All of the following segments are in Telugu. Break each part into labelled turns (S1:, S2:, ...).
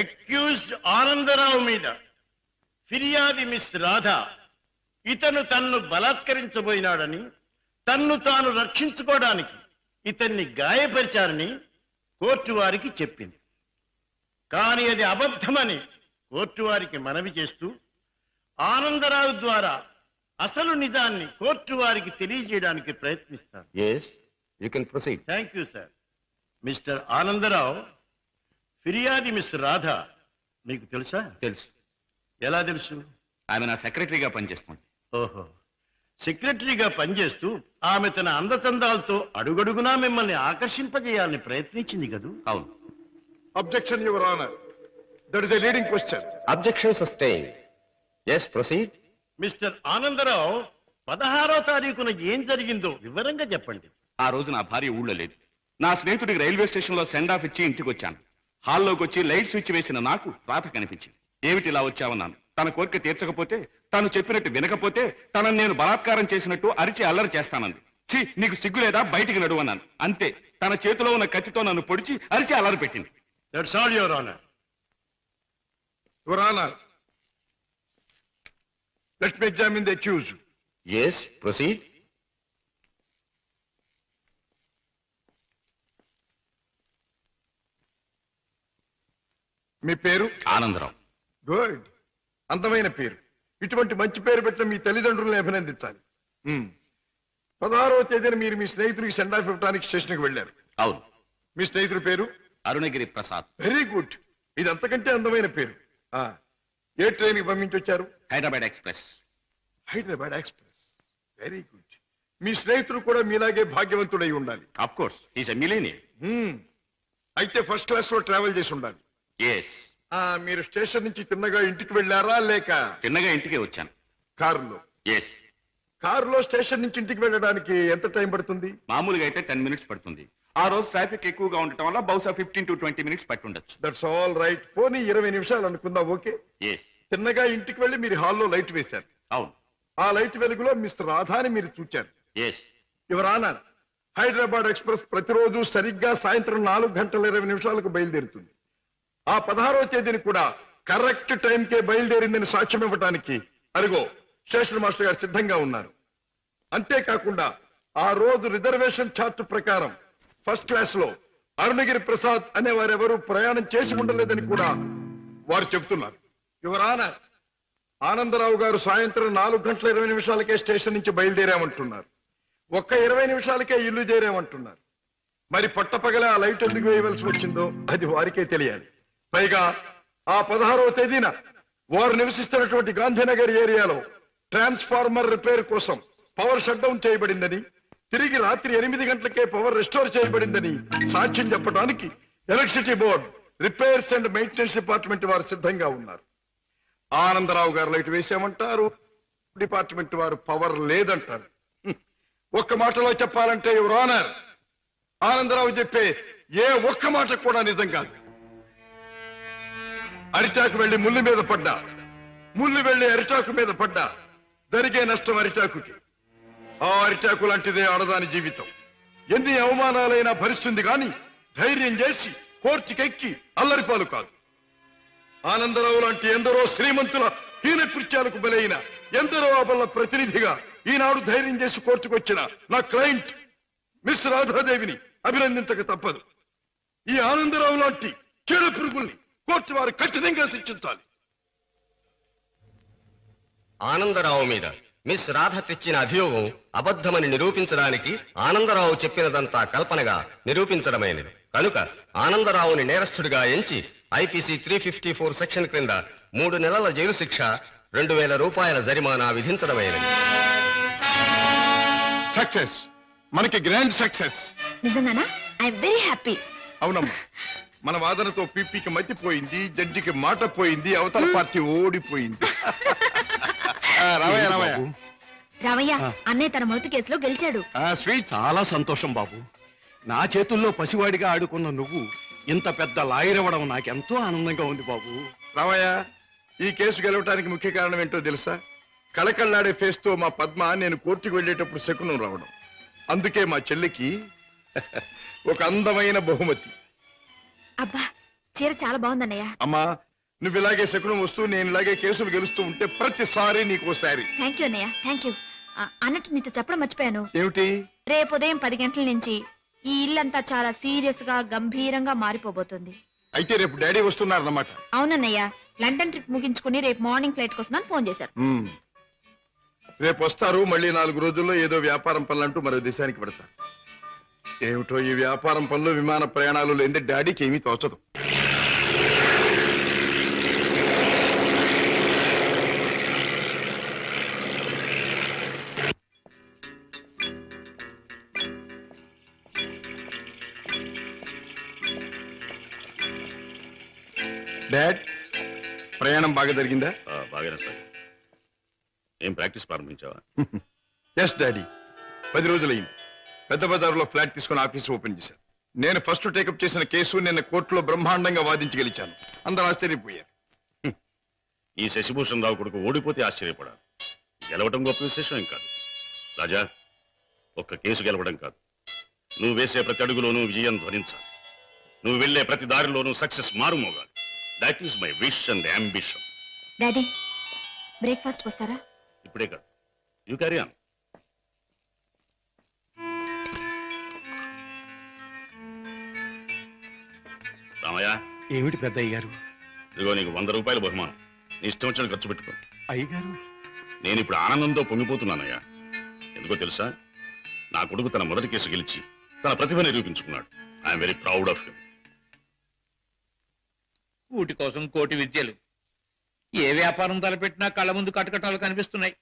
S1: అక్యూజ్డ్ ఆనందరావు మీద ఫిర్యాది మిస్ రాధ ఇతను తన్ను బలాత్కరించబోయినాడని, తన్ను తాను రక్షించుకోవడానికి ఇతన్ని గాయపరిచారని కోర్టు వారికి చెప్పింది. కానీ అది అబద్ధమని కోర్టు వారికి మనవి చేస్తూ ఆనందరావు ద్వారా అసలు నిజాన్ని కోర్టు వారికి తెలియజేయడానికి ప్రయత్నిస్తాను. Thank you sir. Mister Anandarao, ఫిర్యాది మిస్ రాధ మీకు తెలుసా?
S2: తెలుసు.
S1: ఎలా తెలుసు?
S2: ఆమె నా సెక్రటరీగా పనిచేస్తుంది.
S1: ఓహో, సెక్రటరీగా పనిచేస్తూ ఆమె తన అందచందాలతో అడుగడుగునా మిమ్మల్ని ఆకర్షింపజేయాలని ప్రయత్నించింది కదూ?
S2: అవును.
S3: Objection your honour, that is a leading question.
S2: Objection sustain. yes proceed.
S1: Mister Anandarao, 16వ తారీఖున ఏం జరిగిందో వివరంగా చెప్పండి.
S2: ఆ రోజు నా భార్య ఊళ్ళో లేదు. నా స్నేహితుడికి రైల్వే స్టేషన్ లో సెండ్ ఆఫ్ ఇచ్చి ఇంటికి వచ్చాను. హాల్లోకి వచ్చి లైట్ స్విచ్ వేసిన నాకు రాత కనిపించింది. ఏమిటి ఇలా వచ్చావన్నాను. తన కోరిక తీర్చకపోతే, తాను చెప్పినట్టు వినకపోతే తనను నేను బలాత్కారం చేసినట్టు అరిచి అల్లరి చేస్తానంది. ఛీ, నీకు సిగ్గు లేదా, బయటికి నడువు అన్నాను. అంతే, తన చేతిలో ఉన్న కత్తితో నన్ను పొడిచి అరిచి అల్లరి పెట్టింది.
S1: That's all your honour.
S3: Your honour, let me examine the accused.
S2: yes proceed.
S3: మీ పేరు?
S2: ఆనందరావు.
S3: గుడ్, అందమైన పేరు. ఇటువంటి మంచి పేరు పెట్టిన మీ తల్లిదండ్రులను అభినందించాలి. 16వ తేదీన మీరు మీ స్నేహితుడికి సెండ్ ఆఫ్ ఇవ్వడానికి స్టేషన్కి వెళ్ళారు.
S2: అవును.
S3: మీ స్నేహితుడి పేరు?
S2: అరుణగిరి ప్రసాద్.
S3: వెరీ గుడ్, ఇది అంతకంటే అందమైన పేరు. ఏ ట్రైన్ కి పంపించొచ్చారు?
S2: Hyderabad express.
S3: Hyderabad express, very good. మీ స్నేహితుడు కూడా మీలాగే భాగ్యవంతుడై ఉండాలి.
S2: Of course, is a millionaire.
S3: అయితే ఫస్ట్ క్లాస్ లో ట్రావెల్ చేసి ఉండాలి.
S2: ఎస్.
S3: మీరు స్టేషన్ నుంచి తిన్నగా ఇంటికి వెళ్ళారా, లేక?
S2: తిన్నగా ఇంటికే వచ్చాను.
S3: కారులో?
S2: ఎస్.
S3: కారులో స్టేషన్ నుంచి ఇంటికి వెళ్ళడానికి ఎంత టైం పడుతుంది?
S2: మామూలుగా అయితే 10 minutes పడుతుంది. ఆ రోజు ట్రాఫిక్ ఎక్కువగా ఉండటం వల్ల బహుశా 15 to 20 minutes పట్టుండొచ్చు.
S3: That's all right. పోనీ 20 నిమిషాలు అనుకుందాం. ఓకే.
S2: ఎస్.
S3: తిన్నగా ఇంటికి వెళ్ళి మీరు హాల్లో లైట్ వేశారు.
S2: అవును.
S3: ఆ లైట్ వెలుగులో మిస్టర్ రాధాని మీరు చూచారు.
S2: Yes.
S3: Your honour, Hyderabad express ప్రతిరోజు సరిగ్గా సాయంత్రం 4:20 బయలుదేరుతుంది. ఆ 16వ తేదీని కూడా కరెక్ట్ టైంకే బయలుదేరిందని సాక్ష్యం ఇవ్వడానికి అరుగో స్టేషన్ మాస్టర్ గారు సిద్ధంగా ఉన్నారు. అంతేకాకుండా ఆ రోజు రిజర్వేషన్ చార్ట్ ప్రకారం ఫస్ట్ క్లాస్ లో అరుణగిరి ప్రసాద్ అనే వారెవరూ ప్రయాణం చేసి ఉండలేదని కూడా వారు చెబుతున్నారు. యువర్ ఆనర్, ఆనందరావు గారు సాయంత్రం 4:20 స్టేషన్ నుంచి బయలుదేరామంటున్నారు. ఒక్క 20 నిమిషాలకే ఇల్లు చేరామంటున్నారు. మరి పట్టపగల ఆ లైట్ ఎందుకు వేయవలసి వచ్చిందో అది వారికే తెలియాలి. పైగా ఆ 16వ తేదీన వారు నివసిస్తున్నటువంటి గాంధీనగర్ ఏరియాలో ట్రాన్స్ఫార్మర్ రిపేర్ కోసం పవర్ షట్ డౌన్ చేయబడిందని, తిరిగి రాత్రి 8 గంటలకే పవర్ రెస్టోర్ చేయబడిందని సాక్ష్యం చెప్పడానికి electricity board, repairs and maintenance department వారు సిద్ధంగా ఉన్నారు. ఆనందరావు గారు లైట్ వేసామంటారు, డిపార్ట్మెంట్ వారు పవర్ లేదంటారు. ఒక్క మాటలో చెప్పాలంటే యువర్ ఆనర్, ఆనందరావు చెప్పే ఏ ఒక్క మాట కూడా నిజం కాదు. అరిటాకు వెళ్లి ముళ్ళు మీద పడ్డా, ముళ్ళు వెళ్లి అరిటాకు మీద పడ్డా జరిగే నష్టం అరిటాకుకి. ఆ అరిటాకు లాంటిదే ఆడదాని జీవితం. ఎన్ని అవమానాలైనా భరిస్తుంది గాని ధైర్యం చేసి కోర్టుకెక్కి అల్లరిపాలు కాదు. ఆనందరావు లాంటి ఎందరో శ్రీమంతుల హీన కృత్యాలకు బలైన ఎందరో అబల ప్రతినిధిగా ఈనాడు ధైర్యం చేసి కోర్టుకొచ్చిన నా క్లయింట్ మిస్ రాధాదేవిని అభినందించక తప్పదు. ఈ ఆనందరావు లాంటి చెడు పురుగుల్ని కోర్టు వారు కఠినంగా శిక్షించాలి.
S4: ఆనందరావు మీద మిస్ రాధ తెచ్చిన అభియోగం అబద్ధమని నిరూపించడానికి ఆనందరావు చెప్పినదంతా కల్పనగా నిరూపించడమైనది కనుక ఆనందరావుని నేరస్తుడిగా ఎంచి ఐపీసీ 354 సెక్షన్ క్రింద 3 నెలల జైలు శిక్ష, 2000 రూపాయల జరిమానా విధించడమైనది.
S3: సక్సెస్, మనకి గ్రాండ్ సక్సెస్.
S5: నిజంగానా? I am very happy.
S3: అవునమ్మా, మన వాదనతో పీపీకి మతిపోయింది, జడ్జికి మాట పోయింది, అవతల పార్టీ ఓడిపోయింది.
S5: రామయ్య, అన్నయ్య తన మొదటి కేసులో గెలిచాడు.
S1: స్వీట్, చాలా సంతోషం బాబు. నా చేతుల్లో పసివాడిగా ఆడుకున్న నువ్వు ఇంత పెద్ద లాయర్ అవ్వడం నాకెంతో ఆనందంగా ఉంది బాబు.
S3: రామయ్య, ఈ కేసు గెలవటానికి ముఖ్య కారణం ఏంటో తెలుసా? కళకళ్ళాడే ఫేస్ తో మా పద్మ నేను కోర్టుకు వెళ్ళేటప్పుడు శకునం రావడం. అందుకే మా చెల్లికి ఒక అందమైన బహుమతి.
S5: అబ్బా, చీర చాలా బాగుందన్నయ్య.
S3: అమ్మా నువ్వు ఇలాగే శకునం వస్తూ నేను ఇలాగే కేసులు గెలుస్తూ ఉంటే ప్రతిసారి నీకు ఓసారి.
S5: థ్యాంక్ యూ అన్నయ్య, థ్యాంక్ యూ. అన్నట్టు నీతో చెప్పడం మర్చిపోయాను.
S3: ఏమిటి?
S5: రేపు ఉదయం 10 గంటల నుంచి ఈ ఇల్లంతా చాలా సీరియస్ గా గంభీరంగా మారిపోబోతుంది.
S3: అయితే రేపు డాడీ వస్తున్నారన్నమాట.
S5: అవునన్నయ్య, లండన్ ట్రిప్ ముగించుకుని రేపు మార్నింగ్ ఫ్లైట్ కోసం ఫోన్ చేశారు.
S3: రేపు వస్తారు. మళ్ళీ 4 రోజుల్లో ఏదో వ్యాపారం పనులంటూ మరో దేశానికి పెడతారు. ఏమిటో ఈ వ్యాపారం పనులు విమాన ప్రయాణాలు లేని డాడీకి ఏమీ తోచదు. డాడ్ ప్రయాణం బాగా జరిగిందా?
S2: బాగానే సార్. ఏం ప్రాక్టీస్ ప్రారంభించావా?
S3: ఎస్ డాడీ, 10 రోజులైంది. పెద్ద బజారులో ఫ్లాట్ తీసుకుని ఆఫీస్ ఓపెన్ చేశాను. నేను ఫస్ట్ టేకప్ చేసిన కేసు నిన్న కోర్టులో బ్రహ్మాండంగా వాదించి గెలిచాను. అందరూ ఆశ్చర్యపోయారు.
S2: ఈ శశిభూషణ్ రావు కొడుకు ఓడిపోతే ఆశ్చర్యపడాలి. గెలవడం గొప్ప విశేషం ఏం కాదు. రాజా, ఒక్క కేసు గెలవడం కాదు, నువ్వు వేసే ప్రతి అడుగులోనూ విజయం ధ్వనించాలి. నువ్వు వెళ్లే ప్రతి దారిలోనూ సక్సెస్ మారుమోగాలి. That is my wish and ambition.
S5: Daddy, breakfast వస్తారా?
S2: ఇప్పుడే కాదు, యూ క్యారీ ఆన్. రామయ్య,
S1: ఏమిటి పెద్దయ్య గారు?
S2: ఇదిగో నీకు 100 రూపాయలు బహుమానం. నీ ఇష్టం వచ్చిన ఖర్చు పెట్టుకో.
S1: అయ్యగారు,
S2: నేను ఇప్పుడు ఆనందంతో పొంగిపోతున్నానయ్యా. ఎందుకో తెలుసా, నా కొడుకు తన మొదటి కేసు గెలిచి తన ప్రతిభ నిరూపించుకున్నాడు. I'm very proud of him.
S6: కూటి కోసం కోటి విద్యలు. ఏ వ్యాపారం తలపెట్టినా కళ్ళ ముందు కటకటాలు కనిపిస్తున్నాయి.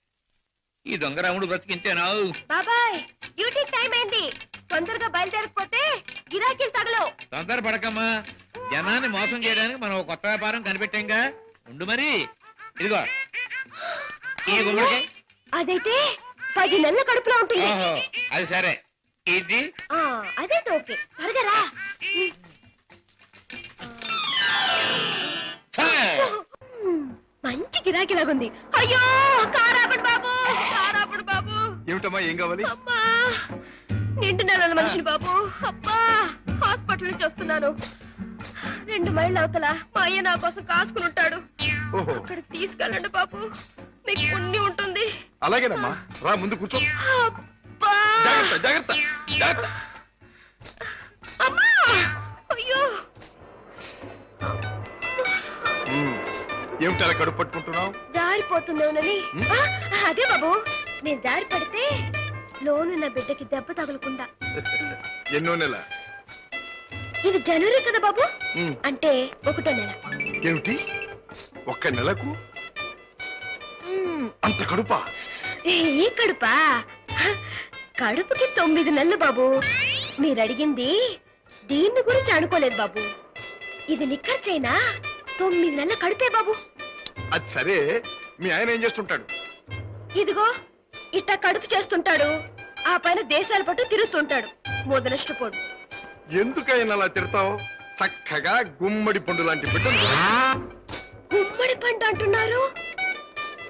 S6: ఈ దొంగరాముడు బ్రతికింతేనా?
S5: బాబాయ్, డ్యూటీ టైం అయింది. తొందరగా బయలుదేరకపోతే గిరాకీలు తగలవు.
S6: తొందర పడకమ్మా. జనాన్ని మోసం చేయడానికి మనం ఒక కొత్త వ్యాపారం కనిపెట్టాంగా. ఉండు మరి. ఇదిగో ఈ గుమ్మడికాయ.
S5: అదైతే 10 నెలల కడుపులో ఉంటుంది.
S6: ఓహో, అది సరే. ఇది
S5: అదైతే ఓకే. త్వరగా రా. మంచి గిరాకీలాగుంది. అయ్యో, కారాపడు బాబు, కారాపడు బాబు.
S3: ఏమిటమ్మా, ఏం కావాలి?
S5: అబ్బా, నిండు నెలల మనిషిని బాబు. అబ్బా, హాస్పిటల్ నుంచి వస్తున్నాను. 2 మైళ్ళ అవతల మా అయ్య నా కోసం కాసుకుని ఉంటాడు. అక్కడికి తీసుకెళ్ళండి బాబు, మీకు పుణ్యం ఉంటుంది.
S3: అలాగేనమ్మా, రా ముందు కూర్చో.
S5: అబ్బా,
S3: జాగ్రత్త జాగ్రత్త జాగ్రత్త.
S5: అమ్మా, అయ్యో.
S3: ఏమిటి అలా కడుపు పట్టుకుంటున్నావు?
S5: జారిపోతుందేమోనని. అదే బాబు, నేను జారి పడితే లోనున్న బిడ్డకి దెబ్బ తగలకుండా.
S3: ఎన్నో నెల?
S5: ఇది జనవరి కదా బాబు, అంటే 1వ నెల.
S3: ఏమిటి, 1 నెలకు అంత కడుపా?
S5: ఈ కడుపా? కడుపుకి 9 నెలలు బాబు. మీరు అడిగింది దీన్ని గురించి అనుకోలేదు బాబు. ఇది నిక్కర్చైనా 9 నెలల కడుపే బాబు.
S3: అది సరే, మీ ఆయన ఏం చేస్తుంటాడు?
S5: ఇదిగో ఇట్ట కడుపు చేస్తుంటాడు. ఆ పైన దేశాల పట్టు తిరుగుతుంటాడు. మొదలష్టపోడు.
S3: ఎందుకైనా అలా తిడతావు? చక్కగా గుమ్మడి పండు లాంటి బిడ్డలు.
S5: గుమ్మడి పండు అంటున్నారు,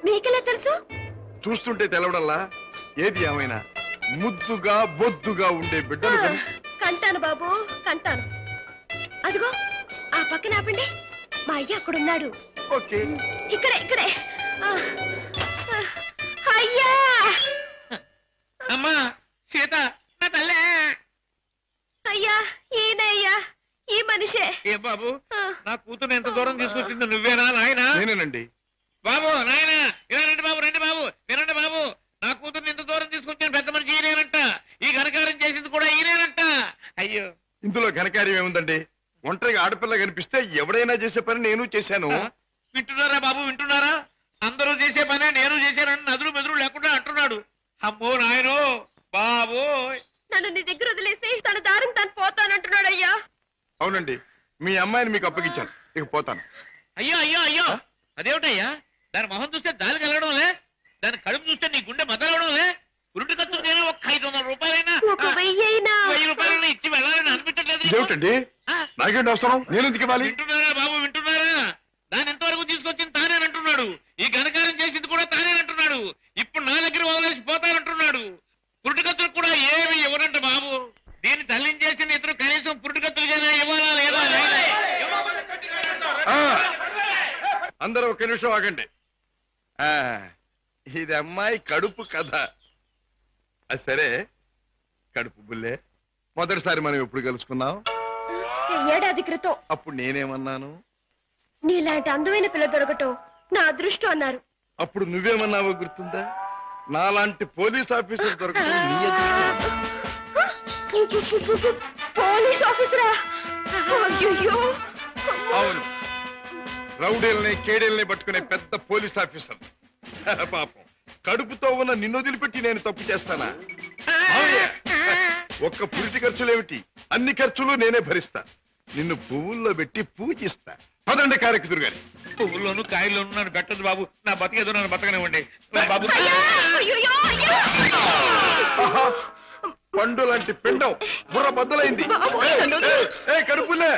S5: మీకెలా తెలుసు?
S3: చూస్తుంటే తెలవడంలా. ఏది ఏమైనా ముద్దుగా బొద్దుగా ఉండే బిడ్డలు.
S5: కంటాను బాబు, కంటాను. అదిగో ఆ పక్కన ఆపండి, మా అయ్య అక్కడున్నాడు.
S3: ఓకే,
S5: ఇక్కడే ఇక్కడే. అయ్యా!
S6: అమ్మా సీత, నా తల్లే.
S5: అయ్యా, ఈయనే అయ్యా, ఈ మనిషే.
S6: ఏ బాబు, నా కూతురు ఎంత దూరం తీసుకొచ్చింది నువ్వేనా నాయనా?
S3: నేనేనండి.
S6: బాబు, నాయనా, ఇలా రండి బాబు, రండి బాబు, వినండి బాబు. నా కూతుర్ని ఎంత దూరం తీసుకొచ్చిన పెద్ద మనిషి ఈయనేనంట. ఈ ఘనకారం చేసింది కూడా ఈయనేనంట. అయ్యో,
S3: ఇందులో ఘనకార్యం ఏముందండి? ఒంటరిగా ఆడపిల్ల కనిపిస్తే ఎవడైనా చేసే పని నేను చేశాను.
S6: వింటున్నారా బాబు, వింటున్నారా? అందరూ చేసే పనే నేను చేశానని నదులు మెదులు లేకుండా అంటున్నాడు. అమ్మో నాయనో బాబు.
S5: నన్ను నీ దగ్గర వదిలేసి తన దారిని తను పోతానంటున్నాడు అయ్యా.
S3: అవునండి, మీ అమ్మాయిని మీకు అప్పగించాను, ఇక పోతాను.
S6: అయ్యో అయ్యో అయ్యో, అదేమిటయ్యా? దాని మొహం చూస్తే దాని కలగడంలే, దాని కడుపు చూస్తే నీ గుండె మదలవడంలే. ఉరుటి ఖర్చు నేను ఒక 500 రూపాయలైనా, 1000 రూపాయలైనా ఇచ్చి వెళ్ళాలని అనిపించట్లేదు.
S3: ఏమిటండి, నాకేంటి అవసరం? నేను ఎందుకు ఇవ్వాలి?
S6: వింటున్నారా బాబు, వింటున్నారా? దాని ఎంతవరకు తీసుకొచ్చింది తానేనంటున్నాడు. ఈ ఘనకారం చేసింది కూడా తానేనంటున్నాడు. ఇప్పుడు నా దగ్గర వదిలేసి పోతానంటున్నాడు. పురుటికత్తులు కూడా ఏమి ఇవ్వనంట బాబు. దీన్ని తల్లించేసిన ఇతరు కనీసం పురుటికత్తులుగానే ఇవ్వాలా లేదా?
S3: అందరూ ఒక నిమిషం ఆగండి. ఇది అమ్మాయి కడుపు కథ. సరే కడుపు బుల్లే, మొదటిసారి మనం ఎప్పుడు కలుసుకున్నాం?
S5: ఏడాది క్రితం.
S3: అప్పుడు నేనేమన్నాను?
S5: నీలాంటి అందమైన పిల్ల దొరకటం నా అదృష్టం అన్నారు.
S3: అప్పుడు నువ్వేమన్నావో గుర్తుందా? నాలాంటి పోలీస్ ఆఫీసర్ దొరకటం నీ అదృష్టం.
S5: పోలీస్ ఆఫీసరా? అయ్యో.
S3: అవును, రౌడీల్ని కేడీల్ని పట్టుకునే పెద్ద పోలీస్ ఆఫీసర్. పాపం కడుపుతో ఉన్న నిన్ను వదిలిపెట్టి నేను తప్పు చేస్తానా? ఒక్క పురిటి ఖర్చులేమిటి, అన్ని ఖర్చులు నేనే భరిస్తా. నిన్ను పువ్వుల్లో పెట్టి పూజిస్తా. పదండి కారెక్కుదురు గాని.
S6: పువ్వుల్లోనూ కాయల్లోనూ నన్ను పెట్టదు బాబు. నా బతికేదో నన్ను బతకనివ్వండి బాబు.
S3: పండు లాంటి పిండం బుర్ర బద్దలైంది. కడుపులే